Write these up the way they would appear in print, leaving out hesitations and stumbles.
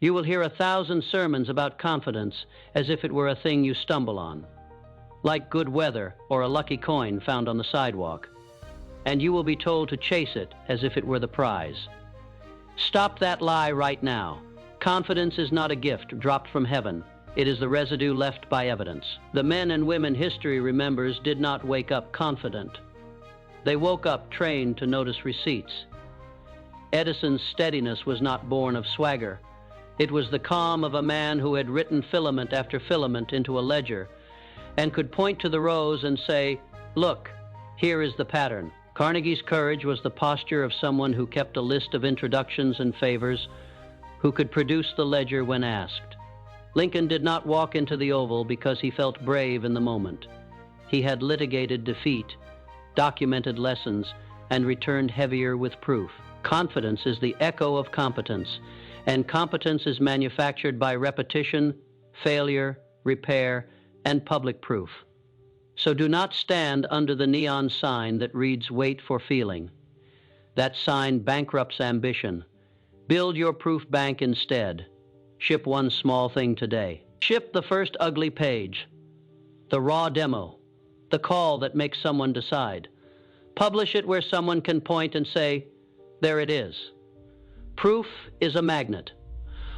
You will hear 1,000 sermons about confidence as if it were a thing you stumble on, like good weather or a lucky coin found on the sidewalk, and you will be told to chase it as if it were the prize. Stop that lie right now. Confidence is not a gift dropped from heaven. It is the residue left by evidence. The men and women history remembers did not wake up confident. They woke up trained to notice receipts. Edison's steadiness was not born of swagger. It was the calm of a man who had written filament after filament into a ledger and could point to the rows and say, "Look, here is the pattern." Carnegie's courage was the posture of someone who kept a list of introductions and favors, who could produce the ledger when asked. Lincoln did not walk into the Oval because he felt brave in the moment. He had litigated defeat, documented lessons, and returned heavier with proof. Confidence is the echo of competence, and competence is manufactured by repetition, failure, repair, and public proof. So do not stand under the neon sign that reads "Wait for feeling." That sign bankrupts ambition. Build your proof bank instead. Ship one small thing today. Ship the first ugly page, the raw demo, the call that makes someone decide. Publish it where someone can point and say, "There it is." Proof is a magnet.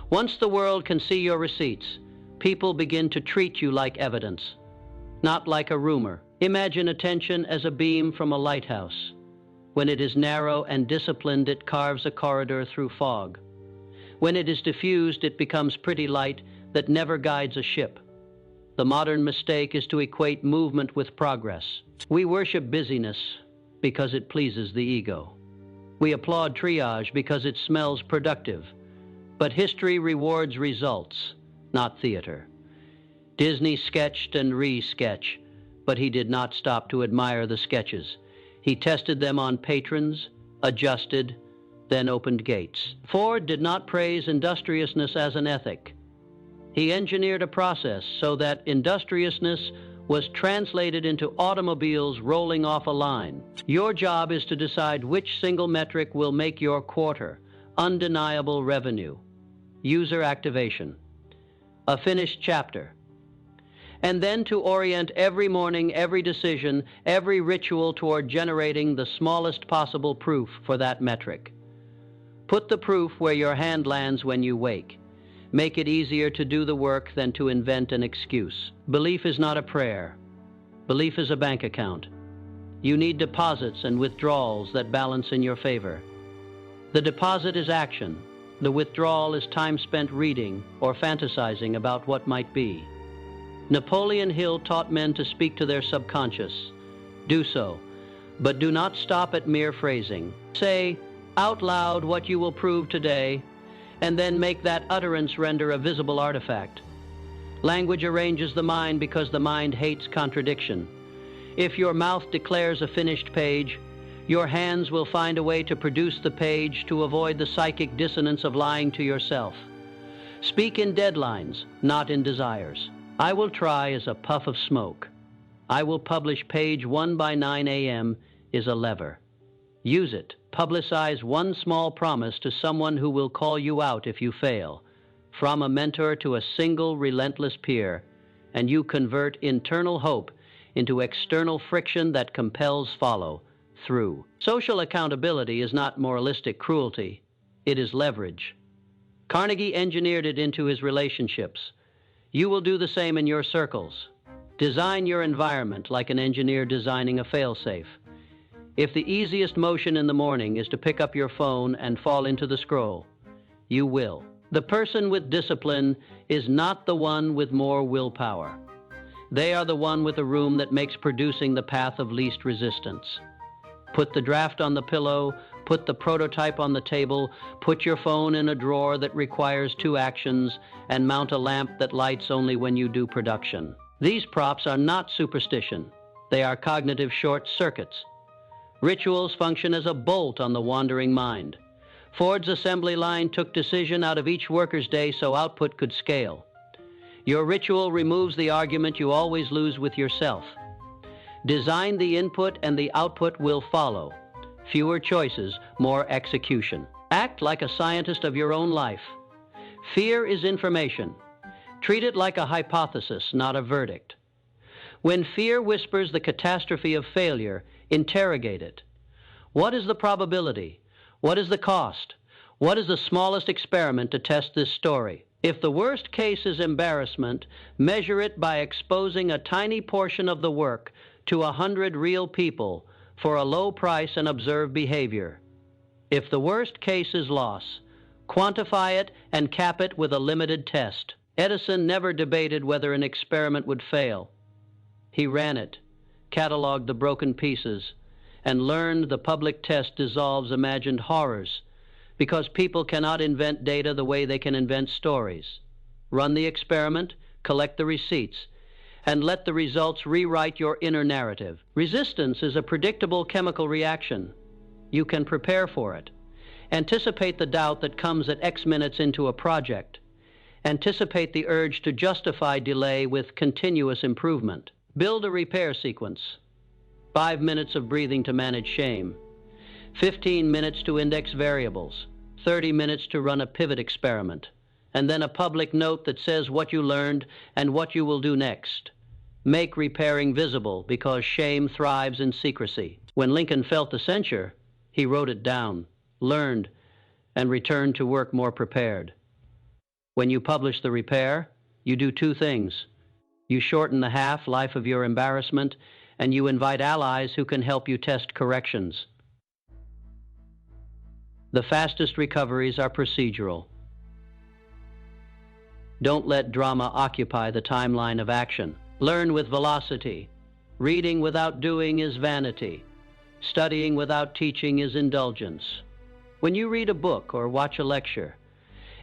Once the world can see your receipts, people begin to treat you like evidence, not like a rumor. Imagine attention as a beam from a lighthouse. When it is narrow and disciplined, it carves a corridor through fog. When it is diffused, it becomes pretty light that never guides a ship. The modern mistake is to equate movement with progress. We worship busyness because it pleases the ego. We applaud triage because it smells productive. But history rewards results, not theater. Disney sketched and re-sketched, but he did not stop to admire the sketches. He tested them on patrons, adjusted, then opened gates. Ford did not praise industriousness as an ethic. He engineered a process so that industriousness was translated into automobiles rolling off a line. Your job is to decide which single metric will make your quarter undeniable revenue, user activation, a finished chapter, and then to orient every morning, every decision, every ritual toward generating the smallest possible proof for that metric. Put the proof where your hand lands when you wake. Make it easier to do the work than to invent an excuse. Belief is not a prayer. Belief is a bank account. You need deposits and withdrawals that balance in your favor. The deposit is action. The withdrawal is time spent reading or fantasizing about what might be. Napoleon Hill taught men to speak to their subconscious. Do so, but do not stop at mere phrasing. Say out loud what you will prove today, and then make that utterance render a visible artifact. Language arranges the mind because the mind hates contradiction. If your mouth declares a finished page, your hands will find a way to produce the page to avoid the psychic dissonance of lying to yourself. Speak in deadlines, not in desires. I will try is a puff of smoke. I will publish page 1 by 9 a.m. is a lever. Use it. Publicize one small promise to someone who will call you out if you fail. From a mentor to a single relentless peer, and you convert internal hope into external friction that compels follow through. Social accountability is not moralistic cruelty. It is leverage. Carnegie engineered it into his relationships. You will do the same in your circles. Design your environment like an engineer designing a failsafe. If the easiest motion in the morning is to pick up your phone and fall into the scroll, you will. The person with discipline is not the one with more willpower. They are the one with a room that makes producing the path of least resistance. Put the draft on the pillow, put the prototype on the table, put your phone in a drawer that requires 2 actions, and mount a lamp that lights only when you do production. These props are not superstition. They are cognitive short circuits. Rituals function as a bolt on the wandering mind. Ford's assembly line took decision out of each worker's day so output could scale. Your ritual removes the argument you always lose with yourself. Design the input and the output will follow. Fewer choices, more execution. Act like a scientist of your own life. Fear is information. Treat it like a hypothesis, not a verdict. When fear whispers the catastrophe of failure, interrogate it. What is the probability? What is the cost? What is the smallest experiment to test this story? If the worst case is embarrassment, measure it by exposing a tiny portion of the work to 100 real people for a low price and observe behavior. If the worst case is loss, quantify it and cap it with a limited test. Edison never debated whether an experiment would fail. He ran it, cataloged the broken pieces, and learned the public test dissolves imagined horrors, because people cannot invent data the way they can invent stories. Run the experiment, collect the receipts, and let the results rewrite your inner narrative. Resistance is a predictable chemical reaction. You can prepare for it. Anticipate the doubt that comes at X minutes into a project. Anticipate the urge to justify delay with continuous improvement. Build a repair sequence. 5 minutes of breathing to manage shame. 15 minutes to index variables. 30 minutes to run a pivot experiment. And then a public note that says what you learned and what you will do next. Make repairing visible, because shame thrives in secrecy. When Lincoln felt the censure, he wrote it down, learned, and returned to work more prepared. When you publish the repair, you do two things. You shorten the half-life of your embarrassment, and you invite allies who can help you test corrections. The fastest recoveries are procedural. Don't let drama occupy the timeline of action. Learn with velocity. Reading without doing is vanity. Studying without teaching is indulgence. When you read a book or watch a lecture,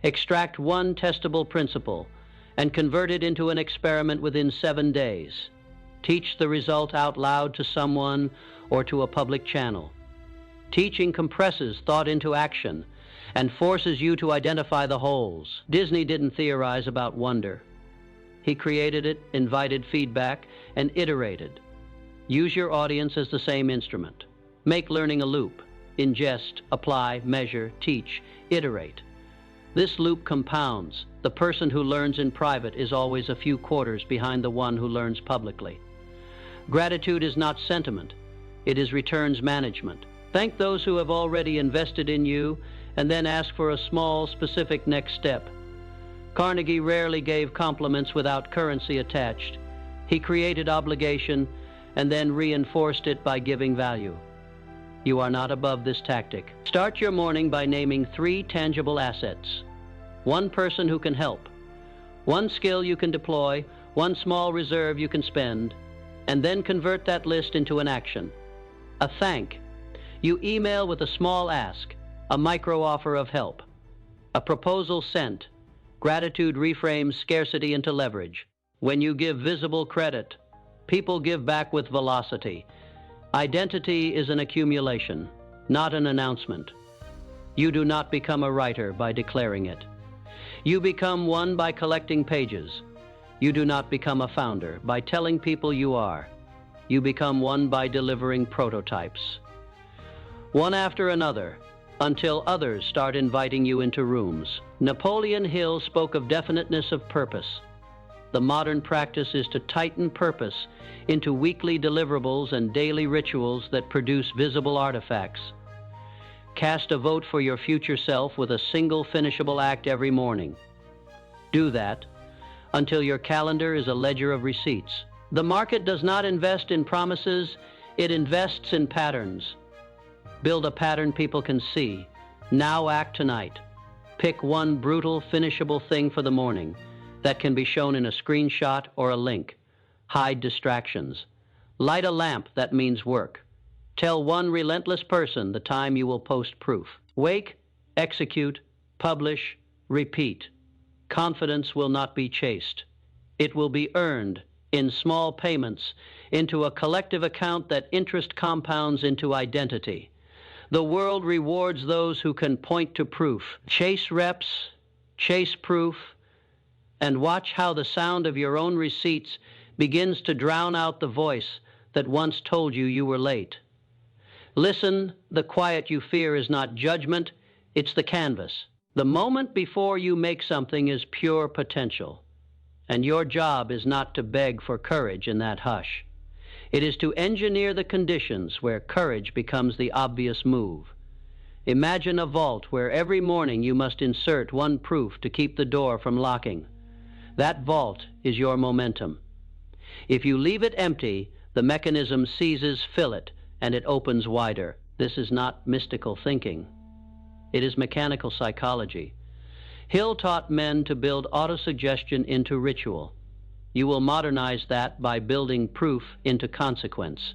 extract one testable principle and convert it into an experiment within 7 days. Teach the result out loud to someone or to a public channel. Teaching compresses thought into action and forces you to identify the holes. Disney didn't theorize about wonder. He created it, invited feedback, and iterated. Use your audience as the same instrument. Make learning a loop. Ingest, apply, measure, teach, iterate. This loop compounds. The person who learns in private is always a few quarters behind the one who learns publicly. Gratitude is not sentiment. It is returns management. Thank those who have already invested in you, and then ask for a small, specific next step. Carnegie rarely gave compliments without currency attached. He created obligation and then reinforced it by giving value. You are not above this tactic. Start your morning by naming 3 tangible assets. 1 person who can help, 1 skill you can deploy, 1 small reserve you can spend, and then convert that list into an action. A thank. You email with a small ask, a micro offer of help. A proposal sent. Gratitude reframes scarcity into leverage. When you give visible credit, people give back with velocity. Identity is an accumulation, not an announcement. You do not become a writer by declaring it. You become one by collecting pages. You do not become a founder by telling people you are. You become one by delivering prototypes. One after another, until others start inviting you into rooms. Napoleon Hill spoke of definiteness of purpose. The modern practice is to tighten purpose into weekly deliverables and daily rituals that produce visible artifacts. Cast a vote for your future self with a single finishable act every morning. Do that until your calendar is a ledger of receipts. The market does not invest in promises, it invests in patterns. Build a pattern people can see. Now act tonight. Pick one brutal, finishable thing for the morning that can be shown in a screenshot or a link. Hide distractions. Light a lamp that means work. Tell one relentless person the time you will post proof. Wake, execute, publish, repeat. Confidence will not be chased. It will be earned in small payments into a collective account that interest compounds into identity. The world rewards those who can point to proof. Chase reps, chase proof, and watch how the sound of your own receipts begins to drown out the voice that once told you you were late. Listen, the quiet you fear is not judgment, it's the canvas. The moment before you make something is pure potential, and your job is not to beg for courage in that hush. It is to engineer the conditions where courage becomes the obvious move. Imagine a vault where every morning you must insert one proof to keep the door from locking. That vault is your momentum. If you leave it empty, the mechanism seizes fill it, and it opens wider. This is not mystical thinking. It is mechanical psychology. Hill taught men to build autosuggestion into ritual. You will modernize that by building proof into consequence.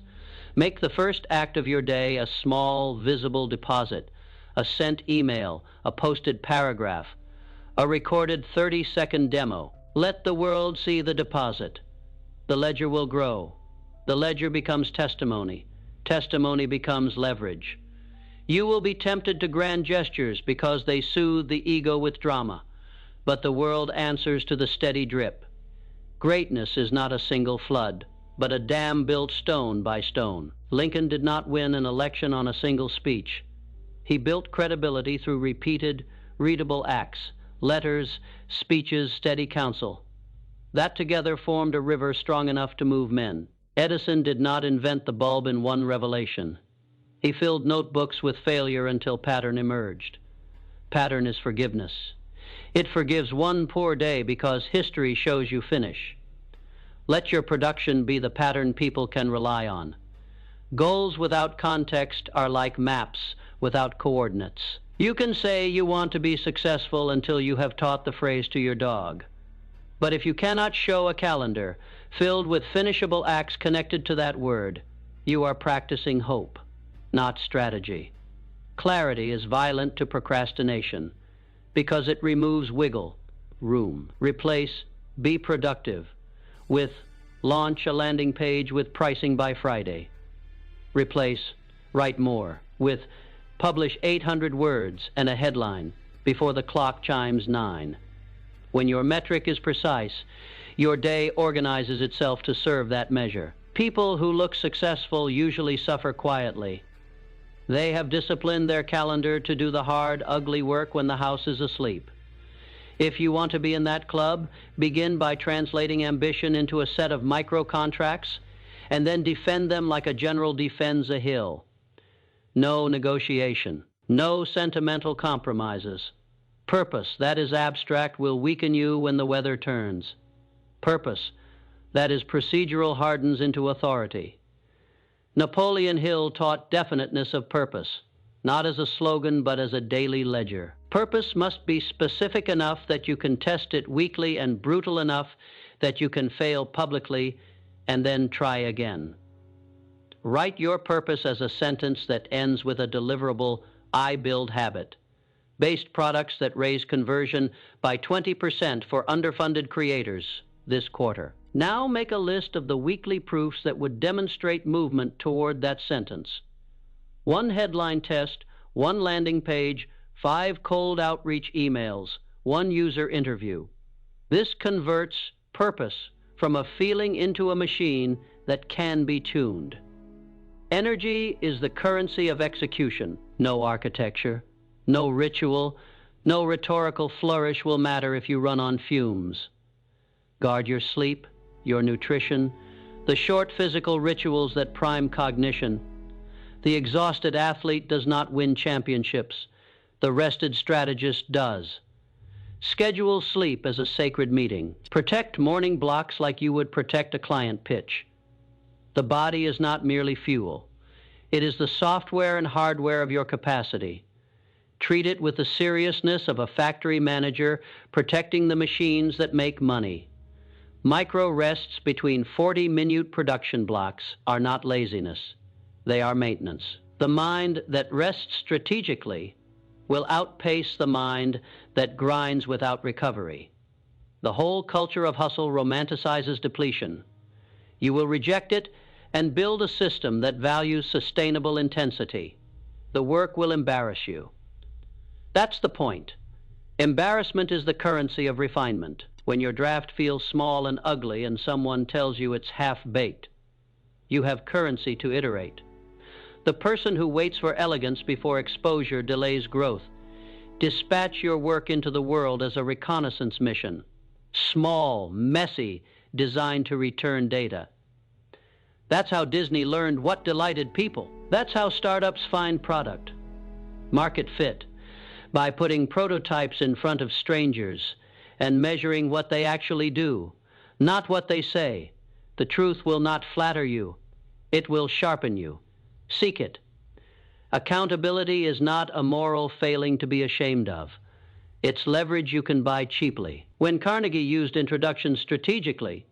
Make the first act of your day a small, visible deposit, a sent email, a posted paragraph, a recorded 30-second demo. Let the world see the deposit. The ledger will grow. The ledger becomes testimony. Testimony becomes leverage. You will be tempted to grand gestures because they soothe the ego with drama, but the world answers to the steady drip. Greatness is not a single flood, but a dam built stone by stone. Lincoln did not win an election on a single speech. He built credibility through repeated, readable acts, letters, speeches, steady counsel. That together formed a river strong enough to move men. Edison did not invent the bulb in one revelation. He filled notebooks with failure until pattern emerged. Pattern is forgiveness. It forgives one poor day because history shows you finish. Let your production be the pattern people can rely on. Goals without context are like maps without coordinates. You can say you want to be successful until you have taught the phrase to your dog. But if you cannot show a calendar filled with finishable acts connected to that word, you are practicing hope, not strategy. Clarity is violent to procrastination because it removes wiggle, room. Replace "be productive" with "launch a landing page with pricing by Friday." Replace "write more" with "publish 800 words and a headline before the clock chimes 9. When your metric is precise, your day organizes itself to serve that measure. People who look successful usually suffer quietly. They have disciplined their calendar to do the hard, ugly work when the house is asleep. If you want to be in that club, begin by translating ambition into a set of micro-contracts and then defend them like a general defends a hill. No negotiation, no sentimental compromises. Purpose, that is abstract, will weaken you when the weather turns. Purpose, that is procedural, hardens into authority. Napoleon Hill taught definiteness of purpose, not as a slogan but as a daily ledger. Purpose must be specific enough that you can test it weekly and brutal enough that you can fail publicly and then try again. Write your purpose as a sentence that ends with a deliverable "I build habit." Based products that raise conversion by 20% for underfunded creators this quarter. Now make a list of the weekly proofs that would demonstrate movement toward that sentence. 1 headline test, 1 landing page, 5 cold outreach emails, 1 user interview. This converts purpose from a feeling into a machine that can be tuned. Energy is the currency of execution. No architecture, no ritual, no rhetorical flourish will matter if you run on fumes. Guard your sleep, your nutrition, the short physical rituals that prime cognition. The exhausted athlete does not win championships. The rested strategist does. Schedule sleep as a sacred meeting. Protect morning blocks like you would protect a client pitch. The body is not merely fuel. It is the software and hardware of your capacity. Treat it with the seriousness of a factory manager protecting the machines that make money. Micro rests between 40-minute production blocks are not laziness. They are maintenance. The mind that rests strategically will outpace the mind that grinds without recovery. The whole culture of hustle romanticizes depletion. You will reject it and build a system that values sustainable intensity. The work will embarrass you. That's the point. Embarrassment is the currency of refinement. When your draft feels small and ugly and someone tells you it's half-baked, you have currency to iterate. The person who waits for elegance before exposure delays growth. Dispatch your work into the world as a reconnaissance mission. Small, messy, designed to return data. That's how Disney learned what delighted people. That's how startups find product. Market fit, by putting prototypes in front of strangers and measuring what they actually do, not what they say. The truth will not flatter you. It will sharpen you. Seek it. Accountability is not a moral failing to be ashamed of. It's leverage you can buy cheaply. When Carnegie used introduction strategically,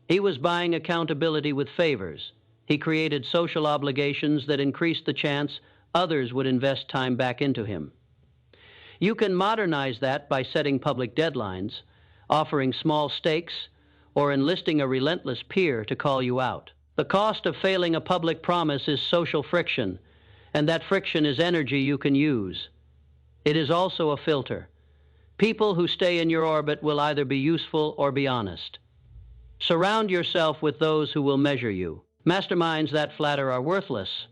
he was buying accountability with favors. He created social obligations that increased the chance others would invest time back into him. You can modernize that by setting public deadlines, offering small stakes, or enlisting a relentless peer to call you out. The cost of failing a public promise is social friction, and that friction is energy you can use. It is also a filter. People who stay in your orbit will either be useful or be honest. Surround yourself with those who will measure you. Masterminds that flatter are worthless.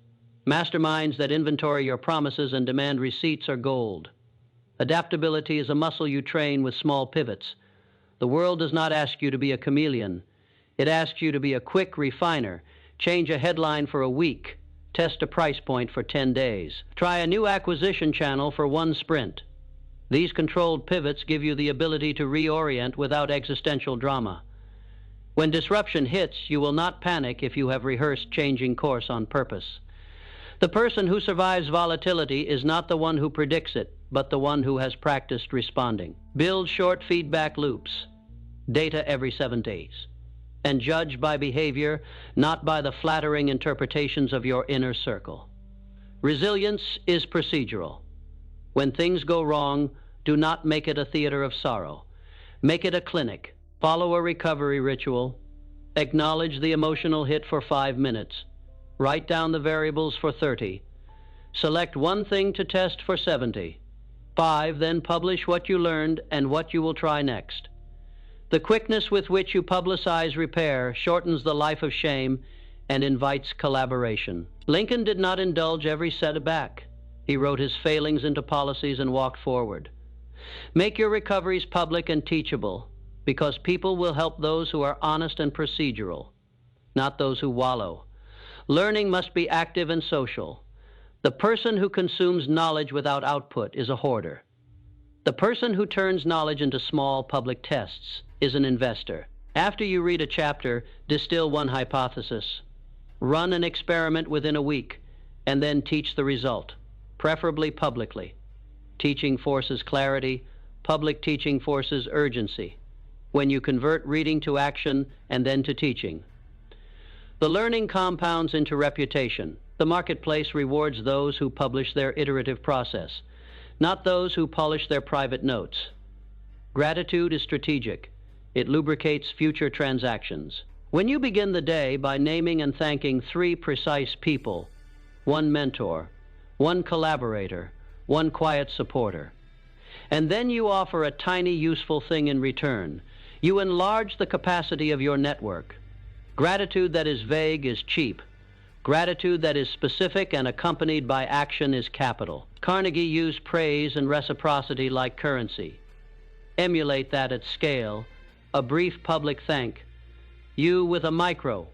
Masterminds that inventory your promises and demand receipts are gold. Adaptability is a muscle you train with small pivots. The world does not ask you to be a chameleon. It asks you to be a quick refiner. Change a headline for a week. Test a price point for 10 days. Try a new acquisition channel for one sprint. These controlled pivots give you the ability to reorient without existential drama. When disruption hits, you will not panic if you have rehearsed changing course on purpose. The person who survives volatility is not the one who predicts it, but the one who has practiced responding. Build short feedback loops, data every 7 days, and judge by behavior, not by the flattering interpretations of your inner circle. Resilience is procedural. When things go wrong, do not make it a theater of sorrow. Make it a clinic. Follow a recovery ritual. Acknowledge the emotional hit for 5 minutes. Write down the variables for 30. Select one thing to test for 70. 5, then publish what you learned and what you will try next. The quickness with which you publicize repair shortens the life of shame and invites collaboration. Lincoln did not indulge every setback. He wrote his failings into policies and walked forward. Make your recoveries public and teachable, because people will help those who are honest and procedural, not those who wallow. Learning must be active and social. The person who consumes knowledge without output is a hoarder. The person who turns knowledge into small public tests is an investor. After you read a chapter, distill one hypothesis. Run an experiment within a week, and then teach the result, preferably publicly. Teaching forces clarity. Public teaching forces urgency. When you convert reading to action and then to teaching. The learning compounds into reputation. The marketplace rewards those who publish their iterative process, not those who polish their private notes. Gratitude is strategic. It lubricates future transactions. When you begin the day by naming and thanking 3 precise people, 1 mentor, 1 collaborator, 1 quiet supporter, and then you offer a tiny useful thing in return, you enlarge the capacity of your network. Gratitude that is vague is cheap. Gratitude that is specific and accompanied by action is capital. Carnegie used praise and reciprocity like currency. Emulate that at scale. A brief public thank. You with a micro.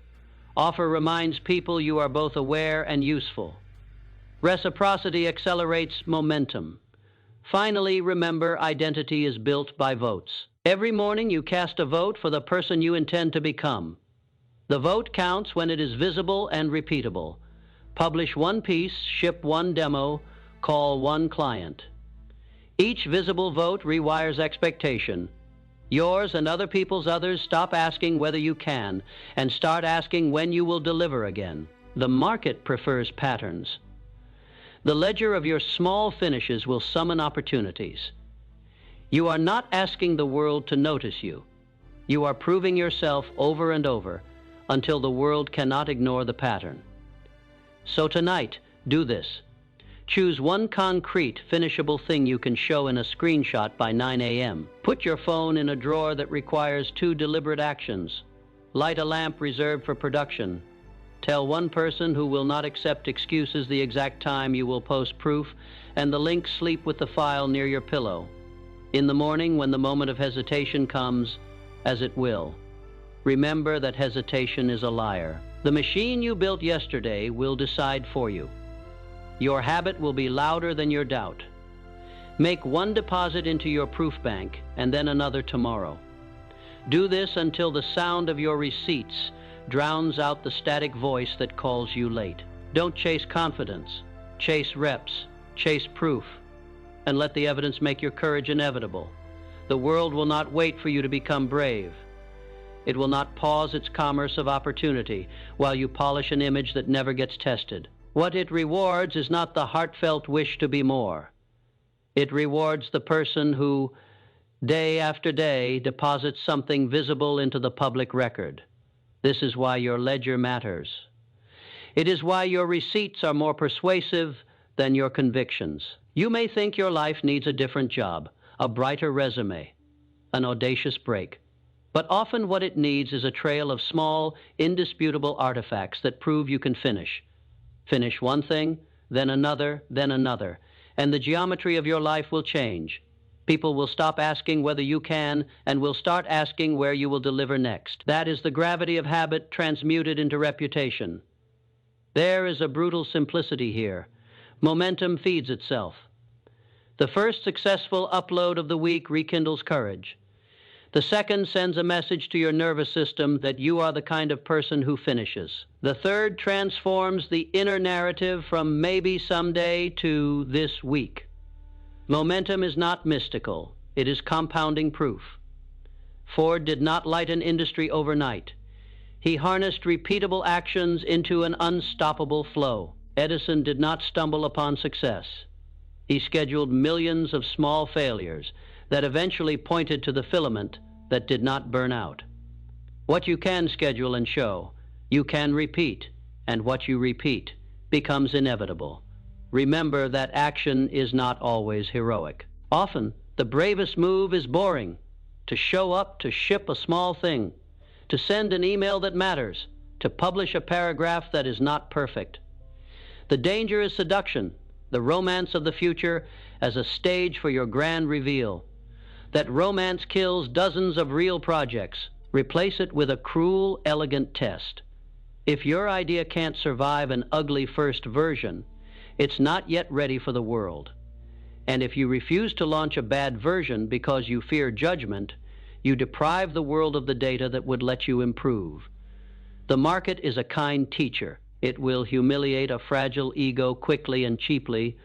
Offer reminds people you are both aware and useful. Reciprocity accelerates momentum. Finally, remember, identity is built by votes. Every morning you cast a vote for the person you intend to become. The vote counts when it is visible and repeatable. Publish 1 piece, ship 1 demo, call 1 client. Each visible vote rewires expectation. Yours and other people's others stop asking whether you can and start asking when you will deliver again. The market prefers patterns. The ledger of your small finishes will summon opportunities. You are not asking the world to notice you. You are proving yourself over and over until the world cannot ignore the pattern. So tonight, do this. Choose 1 concrete, finishable thing you can show in a screenshot by 9 a.m. Put your phone in a drawer that requires 2 deliberate actions. Light a lamp reserved for production. Tell one person who will not accept excuses the exact time you will post proof, and the link sleep with the file near your pillow. In the morning, when the moment of hesitation comes, as it will, remember that hesitation is a liar. The machine you built yesterday will decide for you. Your habit will be louder than your doubt. Make one deposit into your proof bank and then another tomorrow. Do this until the sound of your receipts drowns out the static voice that calls you late. Don't chase confidence. Chase reps. Chase proof. And let the evidence make your courage inevitable. The world will not wait for you to become brave. It will not pause its commerce of opportunity while you polish an image that never gets tested. What it rewards is not the heartfelt wish to be more. It rewards the person who, day after day, deposits something visible into the public record. This is why your ledger matters. It is why your receipts are more persuasive than your convictions. You may think your life needs a different job, a brighter resume, an audacious break. But often what it needs is a trail of small, indisputable artifacts that prove you can finish. Finish one thing, then another, and the geometry of your life will change. People will stop asking whether you can and will start asking where you will deliver next. That is the gravity of habit transmuted into reputation. There is a brutal simplicity here. Momentum feeds itself. The first successful upload of the week rekindles courage. The second sends a message to your nervous system that you are the kind of person who finishes. The third transforms the inner narrative from maybe someday to this week. Momentum is not mystical. It is compounding proof. Ford did not light an industry overnight. He harnessed repeatable actions into an unstoppable flow. Edison did not stumble upon success. He scheduled millions of small failures that eventually pointed to the filament that did not burn out. What you can schedule and show, you can repeat, and what you repeat becomes inevitable. Remember that action is not always heroic. Often, the bravest move is boring. To show up, to ship a small thing, to send an email that matters, to publish a paragraph that is not perfect. The danger is seduction, the romance of the future as a stage for your grand reveal. That romance kills dozens of real projects. Replace it with a cruel, elegant test. If your idea can't survive an ugly first version, it's not yet ready for the world. And if you refuse to launch a bad version because you fear judgment, you deprive the world of the data that would let you improve. The market is a kind teacher. It will humiliate a fragile ego quickly and cheaply,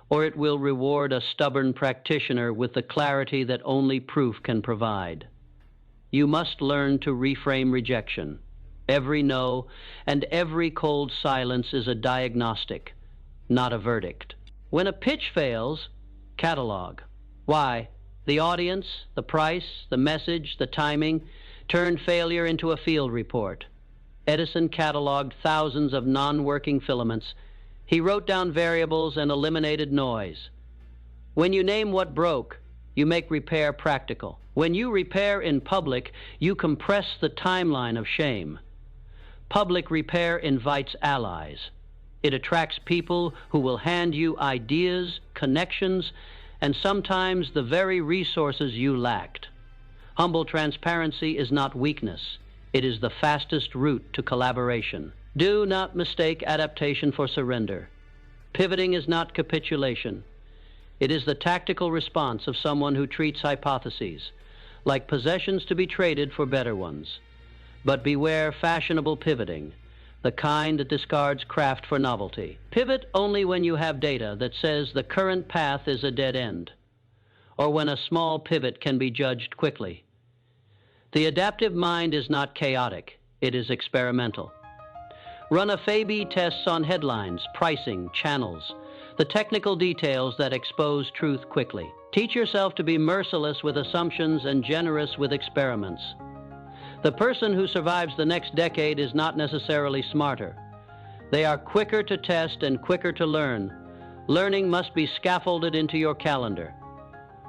or it will reward a stubborn practitioner with the clarity that only proof can provide. You must learn to reframe rejection. Every no and every cold silence is a diagnostic, not a verdict. When a pitch fails, catalog. Why? The audience, the price, the message, the timing turned failure into a field report. Edison cataloged thousands of non-working filaments. He wrote down variables and eliminated noise. When you name what broke, you make repair practical. When you repair in public, you compress the timeline of shame. Public repair invites allies. It attracts people who will hand you ideas, connections, and sometimes the very resources you lacked. Humble transparency is not weakness. It is the fastest route to collaboration. Do not mistake adaptation for surrender. Pivoting is not capitulation. It is the tactical response of someone who treats hypotheses like possessions to be traded for better ones. But beware fashionable pivoting, the kind that discards craft for novelty. Pivot only when you have data that says the current path is a dead end, or when a small pivot can be judged quickly. The adaptive mind is not chaotic, it is experimental. Run A/B tests on headlines, pricing, channels, the technical details that expose truth quickly. Teach yourself to be merciless with assumptions and generous with experiments. The person who survives the next decade is not necessarily smarter. They are quicker to test and quicker to learn. Learning must be scaffolded into your calendar.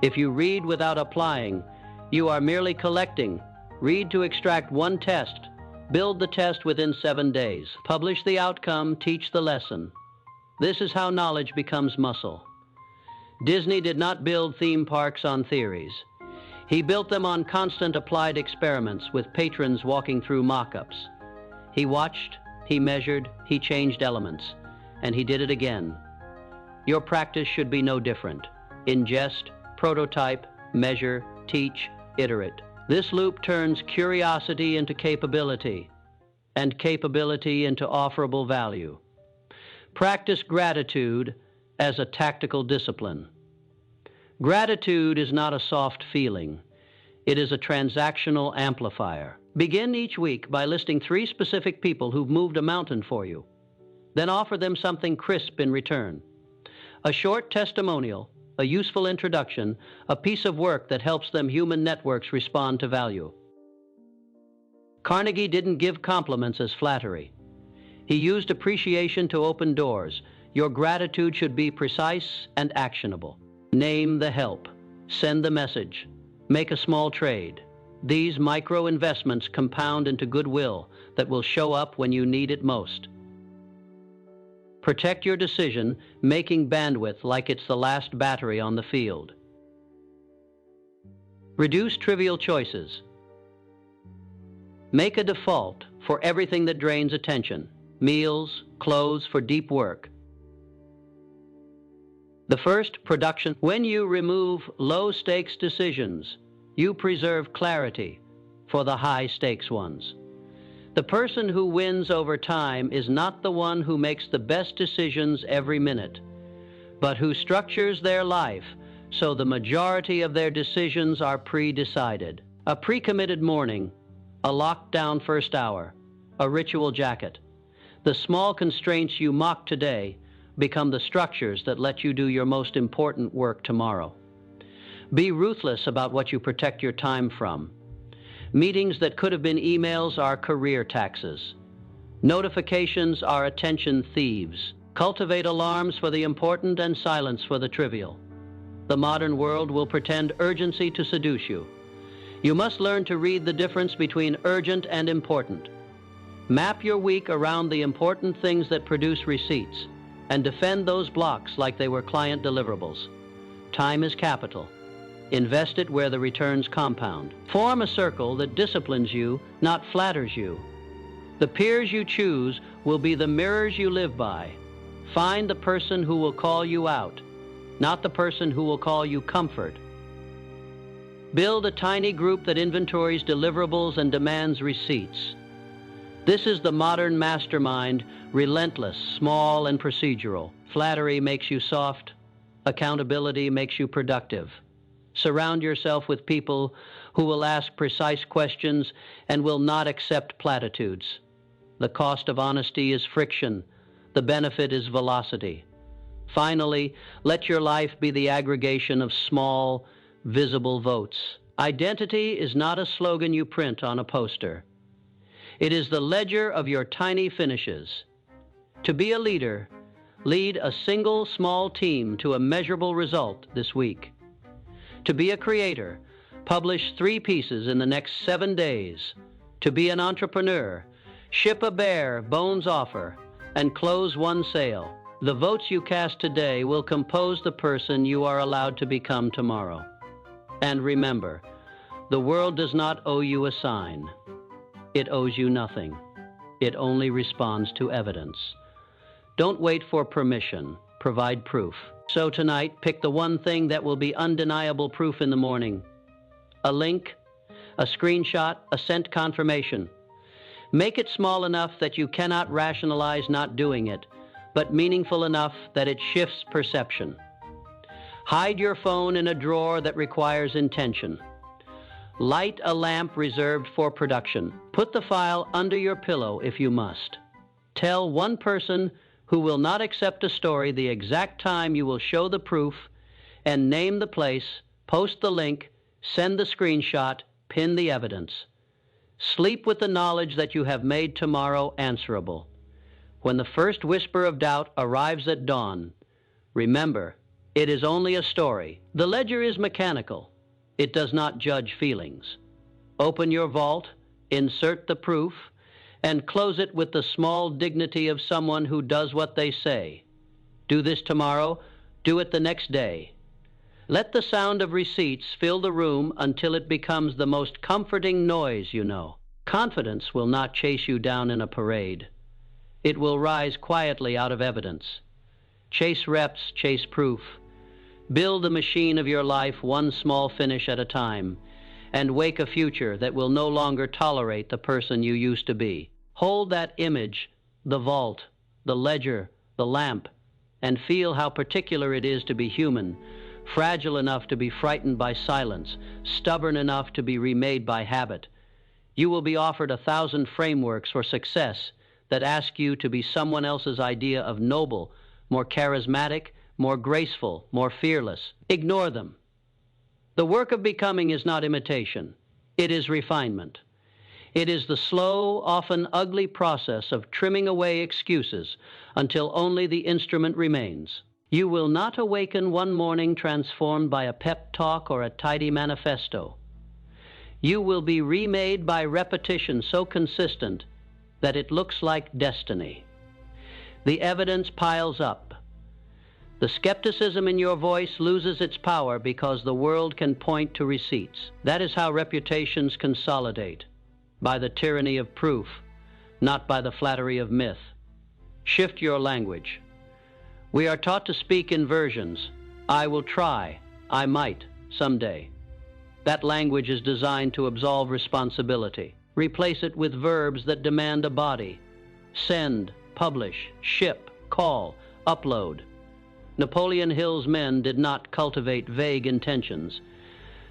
If you read without applying, you are merely collecting. Read to extract one test. Build the test within 7 days. Publish the outcome, teach the lesson. This is how knowledge becomes muscle. Disney did not build theme parks on theories. He built them on constant applied experiments with patrons walking through mock-ups. He watched, he measured, he changed elements, and he did it again. Your practice should be no different. Ingest, prototype, measure, teach, iterate. This loop turns curiosity into capability, and capability into offerable value. Practice gratitude as a tactical discipline. Gratitude is not a soft feeling. It is a transactional amplifier. Begin each week by listing 3 specific people who've moved a mountain for you. Then offer them something crisp in return. A short testimonial, a useful introduction, a piece of work that helps them human networks respond to value. Carnegie didn't give compliments as flattery. He used appreciation to open doors. Your gratitude should be precise and actionable. Name the help. Send the message. Make a small trade. These micro investments compound into goodwill that will show up when you need it most. Protect your decision, making bandwidth like it's the last battery on the field. Reduce trivial choices. Make a default for everything that drains attention. Meals, clothes for deep work. The first, production. When you remove low-stakes decisions, you preserve clarity for the high-stakes ones. The person who wins over time is not the one who makes the best decisions every minute, but who structures their life so the majority of their decisions are pre-decided. A pre-committed morning, a locked-down first hour, a ritual jacket. The small constraints you mock today become the structures that let you do your most important work tomorrow. Be ruthless about what you protect your time from. Meetings that could have been emails are career taxes. Notifications are attention thieves. Cultivate alarms for the important and silence for the trivial. The modern world will pretend urgency to seduce you. You must learn to read the difference between urgent and important. Map your week around the important things that produce receipts, and defend those blocks like they were client deliverables. Time is capital. Invest it where the returns compound. Form a circle that disciplines you, not flatters you. The peers you choose will be the mirrors you live by. Find the person who will call you out, not the person who will call you comfort. Build a tiny group that inventories deliverables and demands receipts. This is the modern mastermind, relentless, small, and procedural. Flattery makes you soft. Accountability makes you productive. Surround yourself with people who will ask precise questions and will not accept platitudes. The cost of honesty is friction. The benefit is velocity. Finally, let your life be the aggregation of small, visible votes. Identity is not a slogan you print on a poster. It is the ledger of your tiny finishes. To be a leader, lead a single small team to a measurable result this week. To be a creator, publish 3 pieces in the next 7 days. To be an entrepreneur, ship a bare bones offer and close 1 sale. The votes you cast today will compose the person you are allowed to become tomorrow. And remember, the world does not owe you a sign. It owes you nothing. It only responds to evidence. Don't wait for permission. Provide proof. So tonight, pick the one thing that will be undeniable proof in the morning. A link, a screenshot, a sent confirmation. Make it small enough that you cannot rationalize not doing it, but meaningful enough that it shifts perception. Hide your phone in a drawer that requires intention. Light a lamp reserved for production. Put the file under your pillow if you must. Tell one person who will not accept a story the exact time you will show the proof, and name the place, post the link, send the screenshot, pin the evidence. Sleep with the knowledge that you have made tomorrow answerable. When the first whisper of doubt arrives at dawn, remember, it is only a story. The ledger is mechanical. It does not judge feelings. Open your vault, insert the proof, and close it with the small dignity of someone who does what they say. Do this tomorrow, do it the next day. Let the sound of receipts fill the room until it becomes the most comforting noise you know. Confidence will not chase you down in a parade. It will rise quietly out of evidence. Chase reps, chase proof. Build the machine of your life one small finish at a time, and wake a future that will no longer tolerate the person you used to be. Hold that image, the vault, the ledger, the lamp, and feel how particular it is to be human, fragile enough to be frightened by silence, stubborn enough to be remade by habit. You will be offered 1,000 frameworks for success that ask you to be someone else's idea of noble, more charismatic, more graceful, more fearless. Ignore them. The work of becoming is not imitation. It is refinement. It is the slow, often ugly process of trimming away excuses until only the instrument remains. You will not awaken one morning transformed by a pep talk or a tidy manifesto. You will be remade by repetition so consistent that it looks like destiny. The evidence piles up. The skepticism in your voice loses its power because the world can point to receipts. That is how reputations consolidate, by the tyranny of proof, not by the flattery of myth. Shift your language. We are taught to speak in versions. I will try, I might, someday. That language is designed to absolve responsibility. Replace it with verbs that demand a body. Send, publish, ship, call, upload. Napoleon Hill's men did not cultivate vague intentions.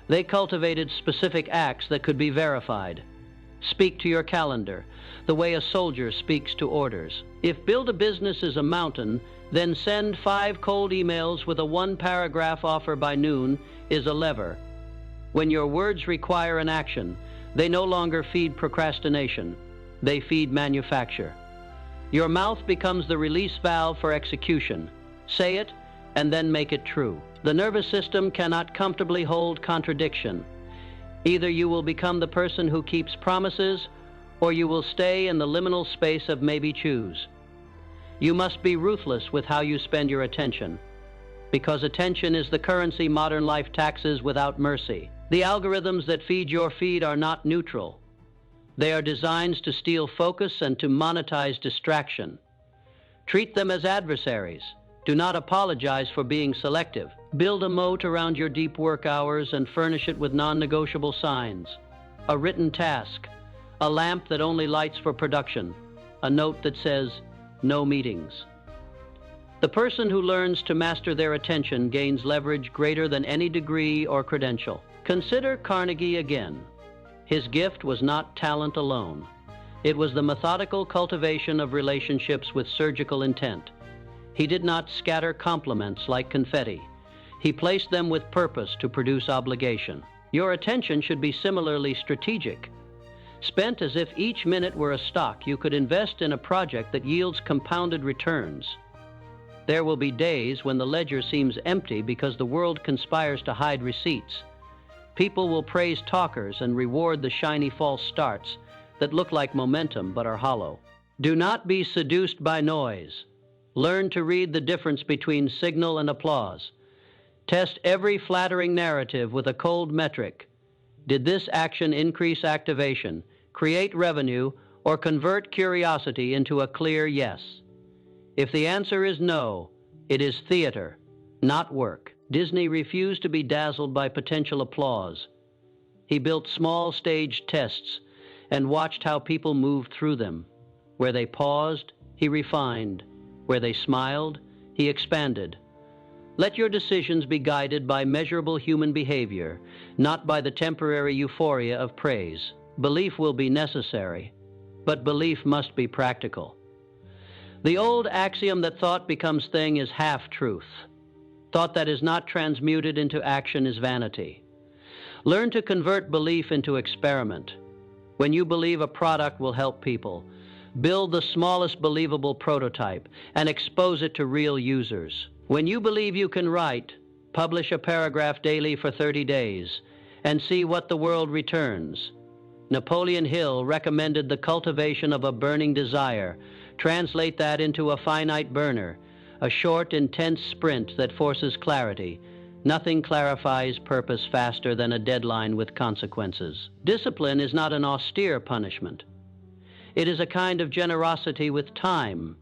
They cultivated specific acts that could be verified. Speak to your calendar, the way a soldier speaks to orders. If build a business is a mountain, then send 5 cold emails with a 1-paragraph offer by noon is a lever. When your words require an action, they no longer feed procrastination. They feed manufacture. Your mouth becomes the release valve for execution. Say it, and then make it true. The nervous system cannot comfortably hold contradiction. Either you will become the person who keeps promises, or you will stay in the liminal space of maybe choose. You must be ruthless with how you spend your attention, because attention is the currency modern life taxes without mercy. The algorithms that feed your feed are not neutral. They are designed to steal focus and to monetize distraction. Treat them as adversaries. Do not apologize for being selective. Build a moat around your deep work hours and furnish it with non-negotiable signs. A written task, a lamp that only lights for production, a note that says, no meetings. The person who learns to master their attention gains leverage greater than any degree or credential. Consider Carnegie again. His gift was not talent alone. It was the methodical cultivation of relationships with surgical intent. He did not scatter compliments like confetti. He placed them with purpose to produce obligation. Your attention should be similarly strategic. Spent as if each minute were a stock, you could invest in a project that yields compounded returns. There will be days when the ledger seems empty because the world conspires to hide receipts. People will praise talkers and reward the shiny false starts that look like momentum but are hollow. Do not be seduced by noise. Learn to read the difference between signal and applause. Test every flattering narrative with a cold metric. Did this action increase activation, create revenue, or convert curiosity into a clear yes? If the answer is no, it is theater, not work. Disney refused to be dazzled by potential applause. He built small staged tests and watched how people moved through them. Where they paused, he refined. Where they smiled, he expanded. Let your decisions be guided by measurable human behavior, not by the temporary euphoria of praise. Belief will be necessary, but belief must be practical. The old axiom that thought becomes thing is half-truth. Thought that is not transmuted into action is vanity. Learn to convert belief into experiment. When you believe a product will help people, build the smallest believable prototype and expose it to real users. When you believe you can write, publish a paragraph daily for 30 days and see what the world returns. Napoleon Hill recommended the cultivation of a burning desire. Translate that into a finite burner, a short, intense sprint that forces clarity. Nothing clarifies purpose faster than a deadline with consequences. Discipline is not an austere punishment. It is a kind of generosity with time.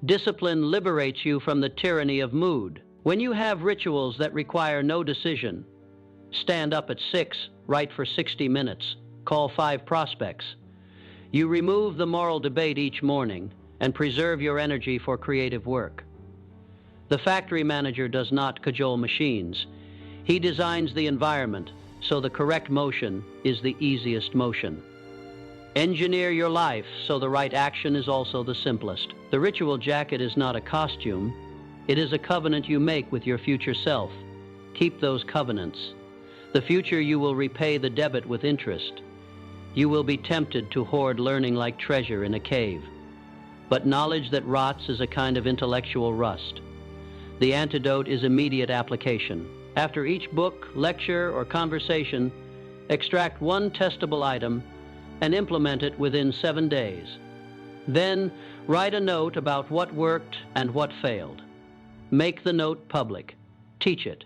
Discipline liberates you from the tyranny of mood. When you have rituals that require no decision, stand up at 6, write for 60 minutes, call 5 prospects. You remove the moral debate each morning and preserve your energy for creative work. The factory manager does not cajole machines. He designs the environment so the correct motion is the easiest motion. Engineer your life so the right action is also the simplest. The ritual jacket is not a costume. It is a covenant you make with your future self. Keep those covenants. The future you will repay the debit with interest. You will be tempted to hoard learning like treasure in a cave. But knowledge that rots is a kind of intellectual rust. The antidote is immediate application. After each book, lecture, or conversation, extract one testable item and implement it within 7 days. Then, write a note about what worked and what failed. Make the note public. Teach it.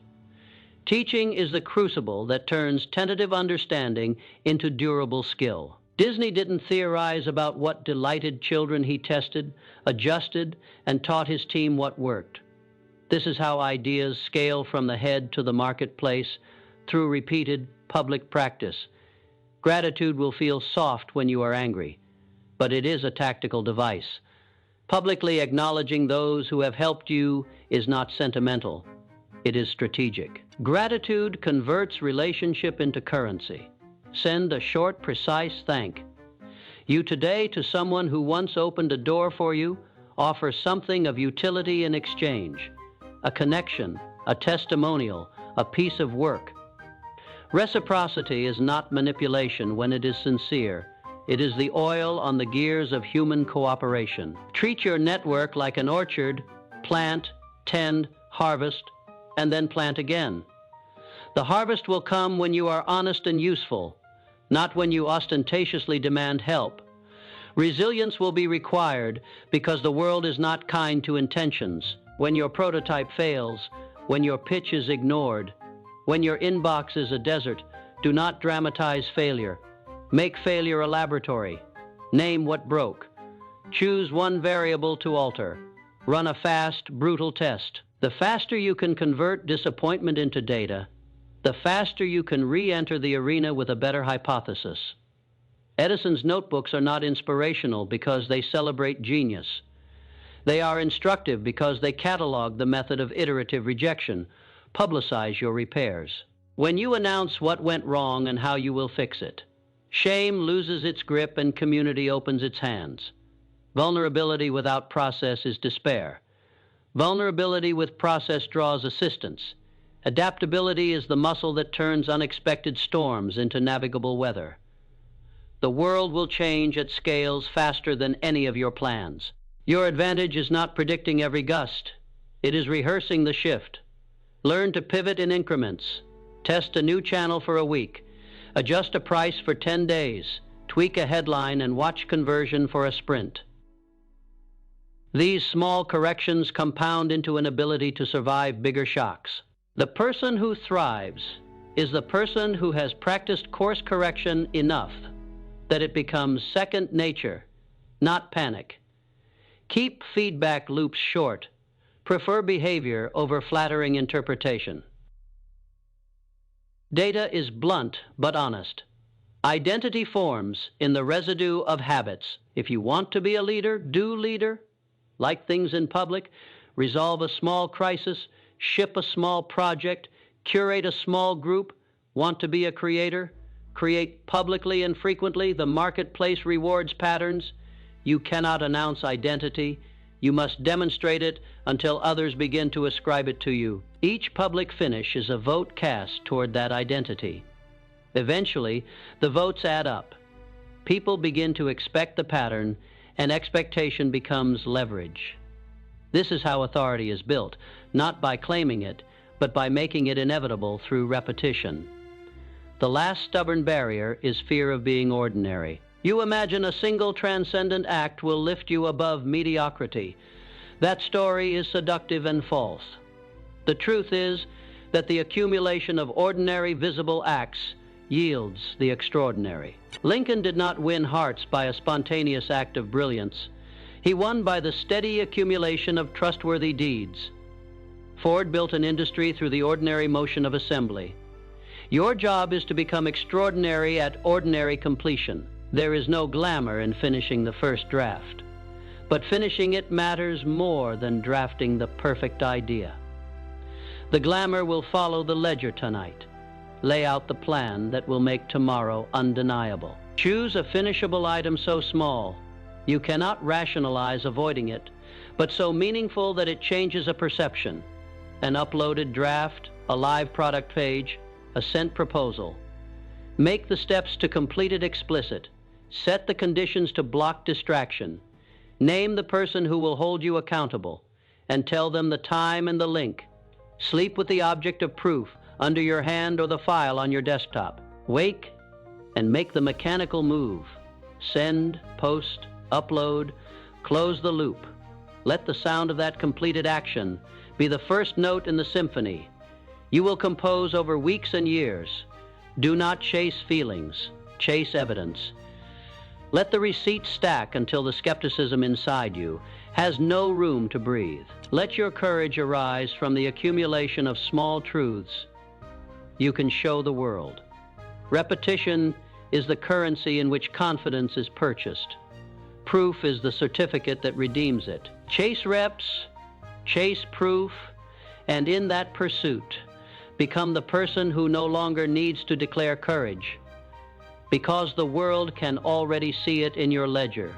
Teaching is the crucible that turns tentative understanding into durable skill. Disney didn't theorize about what delighted children he tested, adjusted, and taught his team what worked. This is how ideas scale from the head to the marketplace through repeated public practice. Gratitude will feel soft when you are angry, but it is a tactical device. Publicly acknowledging those who have helped you is not sentimental. It is strategic. Gratitude converts relationship into currency. Send a short, precise thank you today to someone who once opened a door for you. Offer something of utility in exchange. A connection, a testimonial, a piece of work. Reciprocity is not manipulation when it is sincere. It is the oil on the gears of human cooperation. Treat your network like an orchard. Plant, tend, harvest, and then plant again. The harvest will come when you are honest and useful, not when you ostentatiously demand help. Resilience will be required because the world is not kind to intentions. When your prototype fails, when your pitch is ignored, when your inbox is a desert, do not dramatize failure. Make failure a laboratory. Name what broke. Choose one variable to alter. Run a fast, brutal test. The faster you can convert disappointment into data, the faster you can re-enter the arena with a better hypothesis. Edison's notebooks are not inspirational because they celebrate genius. They are instructive because they catalog the method of iterative rejection. Publicize your repairs. When you announce what went wrong and how you will fix it, shame loses its grip and community opens its hands. Vulnerability without process is despair. Vulnerability with process draws assistance. Adaptability is the muscle that turns unexpected storms into navigable weather. The world will change at scales faster than any of your plans. Your advantage is not predicting every gust. It is rehearsing the shift. Learn to pivot in increments. Test a new channel for a week. Adjust a price for 10 days. Tweak a headline and watch conversion for a sprint. These small corrections compound into an ability to survive bigger shocks. The person who thrives is the person who has practiced course correction enough that it becomes second nature, not panic. Keep feedback loops short. Prefer behavior over flattering interpretation. Data is blunt but honest. Identity forms in the residue of habits. If you want to be a leader, do leader. Like things in public, resolve a small crisis, ship a small project, curate a small group. Want to be a creator? Create publicly and frequently. The marketplace rewards patterns. You cannot announce identity. You must demonstrate it until others begin to ascribe it to you. Each public finish is a vote cast toward that identity. Eventually, the votes add up. People begin to expect the pattern, and expectation becomes leverage. This is how authority is built, not by claiming it, but by making it inevitable through repetition. The last stubborn barrier is fear of being ordinary. You imagine a single transcendent act will lift you above mediocrity. That story is seductive and false. The truth is that the accumulation of ordinary visible acts yields the extraordinary. Lincoln did not win hearts by a spontaneous act of brilliance. He won by the steady accumulation of trustworthy deeds. Ford built an industry through the ordinary motion of assembly. Your job is to become extraordinary at ordinary completion. There is no glamour in finishing the first draft, but finishing it matters more than drafting the perfect idea. The glamour will follow the ledger tonight. Lay out the plan that will make tomorrow undeniable. Choose a finishable item so small you cannot rationalize avoiding it, but so meaningful that it changes a perception. An uploaded draft, a live product page, a sent proposal. Make the steps to complete it explicit. Set the conditions to block distraction. Name the person who will hold you accountable, and tell them the time and the link. Sleep with the object of proof under your hand or the file on your desktop. Wake and make the mechanical move. Send, post, upload, close the loop. Let the sound of that completed action be the first note in the symphony. You will compose over weeks and years. Do not chase feelings, chase evidence. Let the receipts stack until the skepticism inside you has no room to breathe. Let your courage arise from the accumulation of small truths you can show the world. Repetition is the currency in which confidence is purchased. Proof is the certificate that redeems it. Chase reps, chase proof, and in that pursuit, become the person who no longer needs to declare courage, because the world can already see it in your ledger.